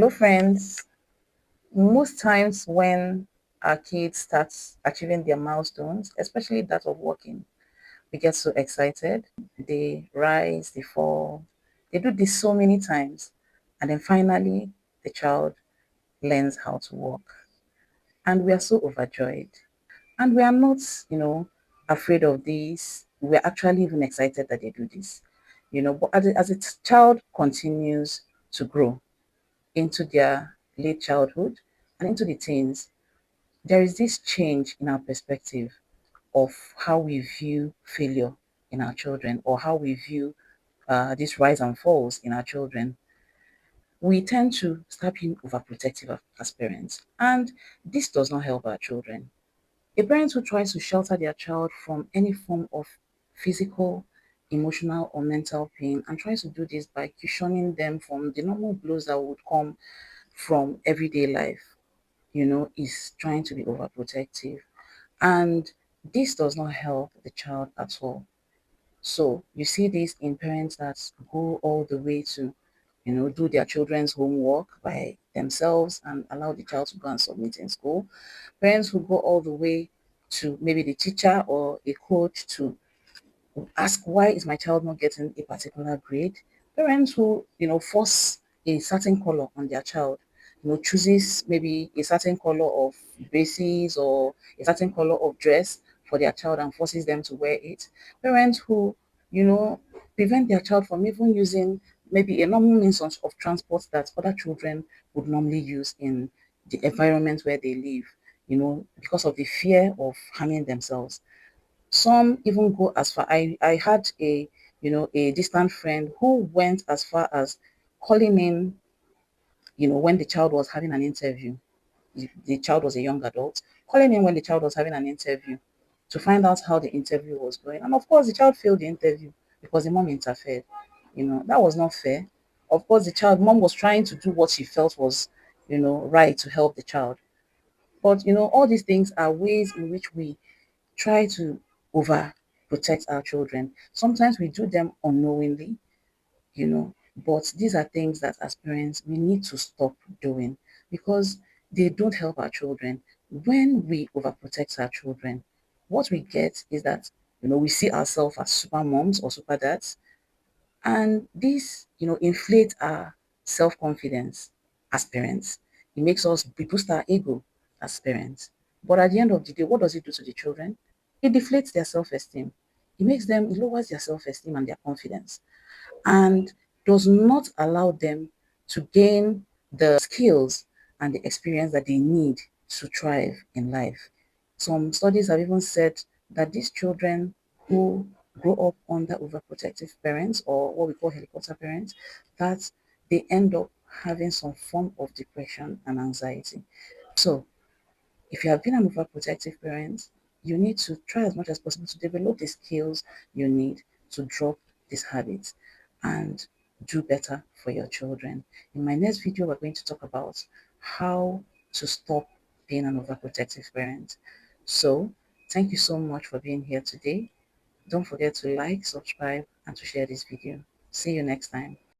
Hello, friends. Most times when our kids start achieving their milestones, especially that of walking, we get so excited. They rise, they fall. They do this so many times. And then finally, the child learns how to walk. And we are so overjoyed. And we are not, afraid of this. We're actually even excited that they do this. But as a child continues to grow, into their late childhood and into the teens, there is this change in our perspective of how we view failure in our children or how we view this rise and falls in our children. We tend to start being overprotective as parents, and this does not help our children. A parent who tries to shelter their child from any form of physical, emotional, or mental pain and tries to do this by cushioning them from the normal blows that would come from everyday life, is trying to be overprotective. And this does not help the child at all. So you see this in parents that go all the way to, do their children's homework by themselves and allow the child to go and submit in school. Parents who go all the way to maybe the teacher or a coach to ask, why is my child not getting a particular grade? Parents who, force a certain color on their child, chooses maybe a certain color of braces or a certain color of dress for their child and forces them to wear it. Parents who, prevent their child from even using maybe a normal means of transport that other children would normally use in the environment where they live, because of the fear of harming themselves. Some even go as far. I had a distant friend who went as far as calling in, when the child was having an interview. The child was a young adult, calling in when the child was having an interview to find out how the interview was going. And of course, the child failed the interview because the mom interfered. That was not fair. Of course, mom was trying to do what she felt was, right to help the child. But all these things are ways in which we try to over protect our children. Sometimes we do them unknowingly, but these are things that as parents we need to stop doing because they don't help our children. When we overprotect our children, what we get is that we see ourselves as super moms or super dads, and this inflate our self-confidence as parents. It makes us boost our ego as parents. But at the end of the day, what does it do to the children? It deflates their self-esteem. It lowers their self-esteem and their confidence and does not allow them to gain the skills and the experience that they need to thrive in life. Some studies have even said that these children who grow up under overprotective parents or what we call helicopter parents, that they end up having some form of depression and anxiety. So if you have been an overprotective parent, you need to try as much as possible to develop the skills you need to drop these habits and do better for your children. In my next video, we're going to talk about how to stop being an overprotective parent. So, thank you so much for being here today. Don't forget to like, subscribe, and to share this video. See you next time.